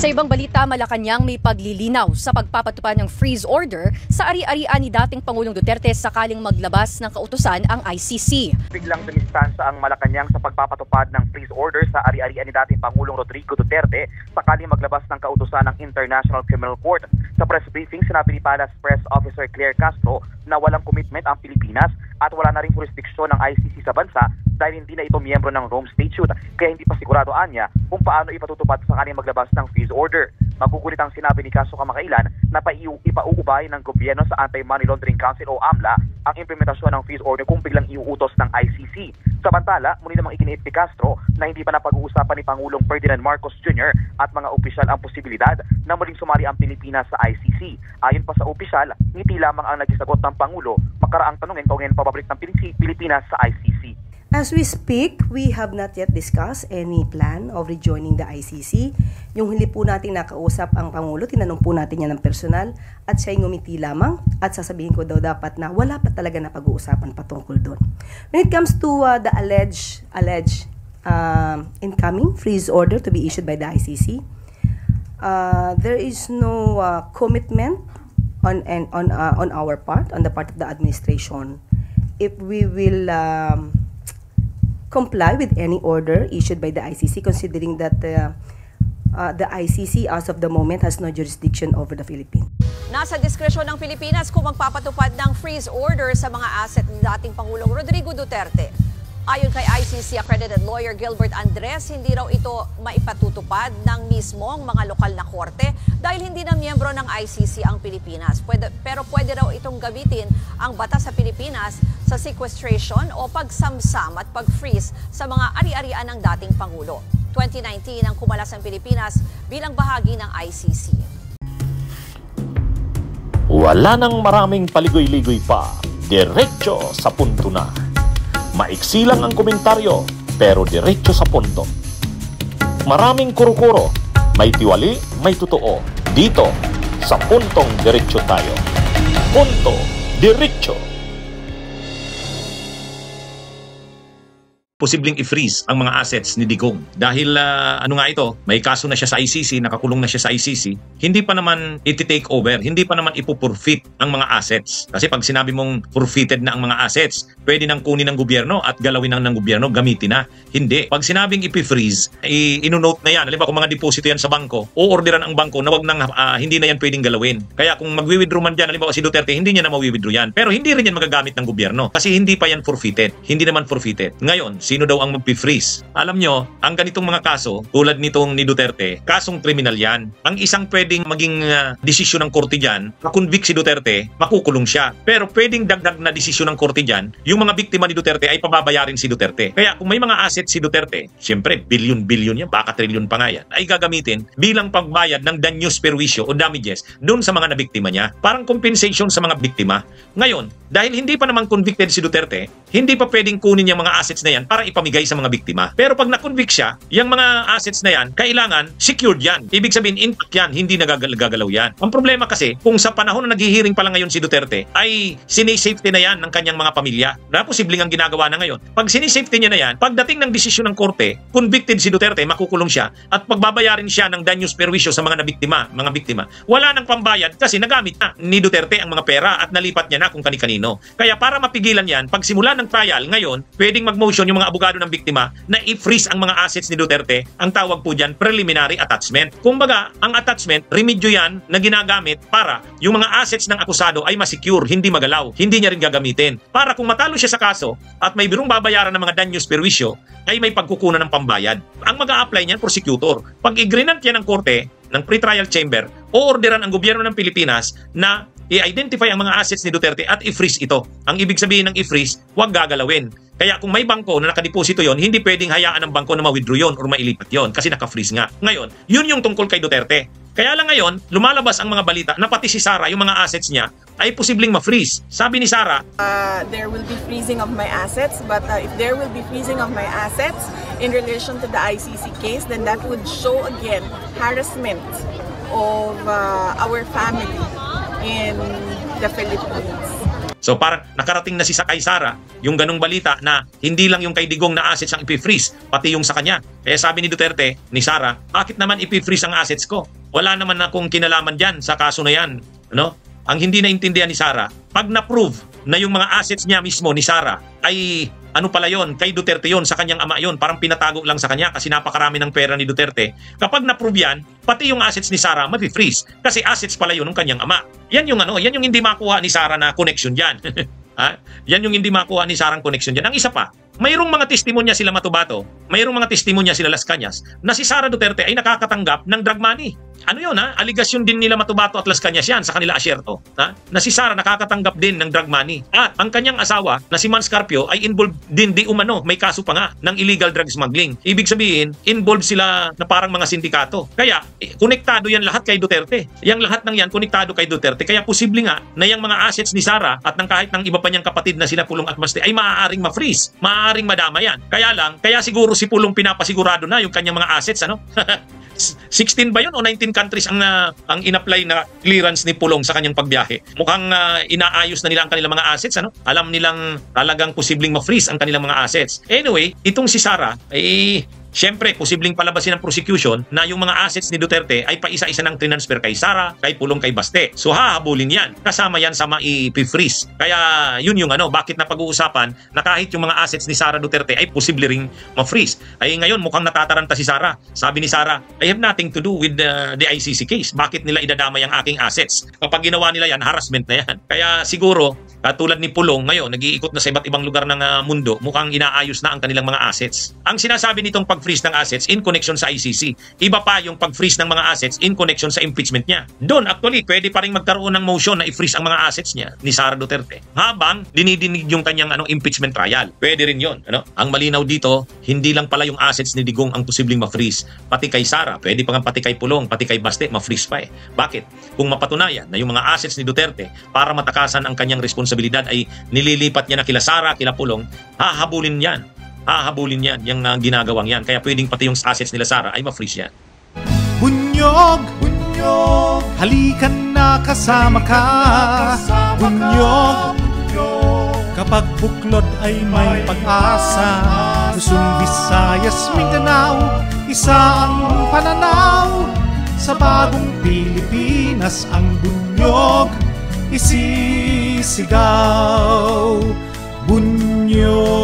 Sa ibang balita, Malacanang may paglilinaw sa pagpapatupad ng freeze order sa ari-arian ni dating Pangulong Duterte sakaling maglabas ng kautusan ang ICC. Biglang dumistansa ang Malacanang sa pagpapatupad ng freeze order sa ari-arian ni dating Pangulong Rodrigo Duterte sakaling maglabas ng kautusan ng International Criminal Court. Sa press briefing, sinabi ni Palace Press Officer Claire Castro na walang commitment ang Pilipinas at wala na ring jurisdiksyon ng ICC sa bansa dahil hindi na ito miyembro ng Rome Statute, kaya hindi pa sigurado anya kung paano ipatutupad sa kanyang maglabas ng freeze order. Magugulit ang sinabi ni Castro kamakailan na ipauubay ng gobyerno sa Anti-Money Laundering Council o AMLA ang implementasyon ng freeze order kung biglang iuutos ng ICC. Samantala, muli namang iginiit ni Castro na hindi pa napag-uusapan ni Pangulong Ferdinand Marcos Jr. at mga opisyal ang posibilidad na muling sumali ang Pilipinas sa ICC. Ayon pa sa opisyal, ngiti lamang ang nagisagot ng Pangulo makaraang tanungin kung ngayon pabalik ng Pilipinas sa ICC. As we speak, we have not yet discussed any plan of rejoining the ICC. Yung hindi po natin nakausap ang Pangulo, tinanong po natin yan ng personal at siya'y ngumiti lamang at sasabihin ko daw dapat na wala pa talaga na pag-uusapan patungkol doon. When it comes to the alleged incoming freeze order to be issued by the ICC, there is no commitment on our part, on the part of the administration, if we will comply with any order issued by the ICC, considering that the ICC as of the moment has no jurisdiction over the Philippines. Nasa diskresyon ng Pilipinas kung magpapatupad ng freeze order sa mga asset ni dating Pangulong Rodrigo Duterte. Ayon kay ICC accredited lawyer Gilbert Andres, hindi raw ito maipatutupad ng mismong mga lokal na korte dahil hindi na miyembro ng ICC ang Pilipinas. Pero pwede raw itong gamitin ang batas sa Pilipinas sa sequestration o pagsamsam at pag-freeze sa mga ari-arian ng dating Pangulo. 2019 ang kumalas ang Pilipinas bilang bahagi ng ICC. Wala nang maraming paligoy-ligoy pa. Diretso sa punto na. Maiksi lang ang komentaryo, pero diretso sa punto. Maraming kuro-kuro, may tiwali, may totoo. Dito, sa Puntong Diretso tayo. Punto Diretso. Posibleng i-freeze ang mga assets ni Digong. Dahil ito, may kaso na siya sa ICC, nakakulong na siya sa ICC, hindi pa naman iti-take over, hindi pa naman ipupurfeit ang mga assets. Kasi pag sinabi mong forfeited na ang mga assets, pwede nang kunin ng gobyerno at galawin ng gobyerno, gamitin na. Hindi. Pag sinabing ipi-freeze, ino-note na yan. Halimbawa kung mga deposito yan sa bangko, o-orderan ang bangko na wag nang, hindi na yan pwedeng galawin. Kaya kung magwi-withdraw man dyan, halimbawa si Duterte, hindi niya na mawi-withdraw yan. Pero hindi rin yan magagamit ng gobyerno. Kasi hindi pa yan forfeited. Hindi naman forfeited. Ngayon, sino daw ang magpi-freeze? Alam nyo, ang ganitong mga kaso, tulad nitong ni Duterte, kasong kriminal yan. Ang isang pwedeng maging desisyon ng korte dyan, makonvict si Duterte, makukulong siya. Pero pwedeng dagdag na desisyon ng korte dyan, yung mga biktima ni Duterte ay pababayarin si Duterte. Kaya kung may mga assets si Duterte, siyempre, bilyon-bilyon yan, baka trilyon pa nga yan, ay gagamitin bilang pagbayad ng danyos perwisyo o damages doon sa mga nabiktima niya. Parang compensation sa mga biktima. Ngayon, dahil hindi pa naman convicted si Duterte, hindi pa pwedeng kunin yung mga assets na yan para ipamigay sa mga biktima. Pero pag na-convict siya, yung mga assets na yan, kailangan secured yan. Ibig sabihin, intact yan, hindi nagagalaw yan. Ang problema kasi, kung sa panahon na naghihiring pa lang ngayon si Duterte, ay sinisafety na yan ng kanyang mga pamilya. Na posibleng ang ginagawa na ngayon. Pag sinisafety niya na yan, pagdating ng desisyon ng korte, convicted si Duterte, makukulong siya, at pagbabayarin siya ng danyos perwisyo sa mga biktima, wala nang pambayad kasi nagamit na ni Duterte ang mga pera at nalipat niya na kung kani-kanino. Kaya para mapigilan yan, pag simula ng trial ngayon, pwedeng mag-motion yung mga abogado ng biktima na i-freeze ang mga assets ni Duterte. Ang tawag po dyan, preliminary attachment. Kumbaga, ang attachment, remedyo yan na ginagamit para yung mga assets ng akusado ay masecure, hindi magalaw, hindi niya rin gagamitin. Para kung matalo siya sa kaso at may birong babayaran ng mga danyos perwisyo, ay may pagkukunan ng pambayad. Ang mag-a-apply niyan, prosecutor. Pag i-granant yan ng korte, ng pre-trial chamber, o orderan ang gobyerno ng Pilipinas na i-identify ang mga assets ni Duterte at i-freeze ito. Ang ibig sabihin ng i-freeze, huwag gagalawin. Kaya kung may bangko na nakadeposito yon, hindi pwedeng hayaan ng bangko na ma-withdraw yon or mailipat yon kasi naka-freeze nga. Ngayon, yun yung tungkol kay Duterte. Kaya lang ngayon, lumalabas ang mga balita na pati si Sara, yung mga assets niya, ay posibleng ma-freeze. Sabi ni Sara, there will be freezing of my assets, but if there will be freezing of my assets in relation to the ICC case, then that would show again harassment of our family in the Philippines. So parang nakarating na si kay Sara yung ganong balita na hindi lang yung kay Digong na assets ang ipi-freeze, pati yung sa kanya. Kaya sabi ni Duterte, ni Sara, bakit naman ipi-freeze ang assets ko? Wala naman akong kinalaman dyan sa kaso na yan. Ano? Ang hindi naintindihan ni Sara, pag na-prove na yung mga assets niya mismo ni Sara ay ano pala yon, kay Duterte yon, sa kanyang ama yon, parang pinatago lang sa kanya kasi napakarami ng pera ni Duterte. Kapag na-prove yan, pati yung assets ni Sara mapi-freeze kasi assets pala yon ng kanyang ama. Yan yung yan yung hindi makuha ni Sara na connection diyan. Ha? Yan yung hindi makuha ni Sarang connection diyan. Ang isa pa, mayroong mga testimonya sila Matubato, mayroong mga testimonya sila Las Cañas na si Sara Duterte ay nakakatanggap ng drug money. Ano yun ha? Aligasyon din nila Matubato at Las Cañas yan sa kanila asyerto. Ha? Na si Sara nakakatanggap din ng drug money. At ang kanyang asawa na si Man Scarpio ay involved din di umano. May kaso pa nga ng illegal drug smuggling. Ibig sabihin, involved sila na parang mga sindikato. Kaya, konektado yan lahat kay Duterte. Yang lahat ng yan, konektado kay Duterte. Kaya posible nga na yung mga assets ni Sara at ng kahit ng iba pa niyang kapatid na sina Pulong at Maste ay maaaring ma-freeze. Maaaring madama yan. Kaya lang, kaya siguro si Pulong pinapasigurado na yung kanyang mga assets, ano? 16 ba yun o 19 countries ang in-apply na clearance ni Pulong sa kanyang pagbiyahe? Mukhang inaayos na nila ang kanilang mga assets, ano? Alam nilang talagang posibleng ma-freeze ang kanilang mga assets. Anyway, itong si Sara ay siyempre, posibleng palabasin ng prosecution na yung mga assets ni Duterte ay paisa-isa ng transfer kay Sara, kay Pulong, kay Baste. So hahabulin yan. Kasama yan sa mai-freeze. Kaya yun yung bakit na pag-uusapan na kahit yung mga assets ni Sara Duterte ay posible ring ma-freeze. Ay ngayon mukhang natataranta si Sara. Sabi ni Sara, I have nothing to do with the ICC case. Bakit nila idadamay ang aking assets? Kapag ginawa nila yan, harassment na yan. Kaya siguro, katulad ni Pulong ngayon, nag-iikot na sa iba't ibang lugar ng mundo, mukhang inaayos na ang kanilang mga assets. Ang sinasabi nitong pag-freeze ng assets in connection sa ICC. Iba pa yung pag-freeze ng mga assets in connection sa impeachment niya. Doon, actually, pwede pa rin magkaroon ng motion na i-freeze ang mga assets niya ni Sara Duterte habang dinidinig yung kanyang impeachment trial. Pwede rin yun. Ang malinaw dito, hindi lang pala yung assets ni Digong ang posibleng ma-freeze. Pati kay Sara, pwede pa nga pati kay Pulong, pati kay Baste, ma-freeze pa eh. Bakit? Kung mapatunayan na yung mga assets ni Duterte para matakasan ang kanyang responsibilidad ay nililipat niya na kila Sara, kila Pulong, hahabulin yan. Hahabulin yan, yung ginagawang yan. Kaya pwedeng pati yung assets nila Sara ay ma-freeze yan. Bunyog, bunyog, halikan na kasama ka. Bunyog, kapag buklod ay may pag-asa. Luzon, Visayas, Mindanao, isa ang pananaw. Sa bagong Pilipinas ang bunyog isisigaw. Bunyog.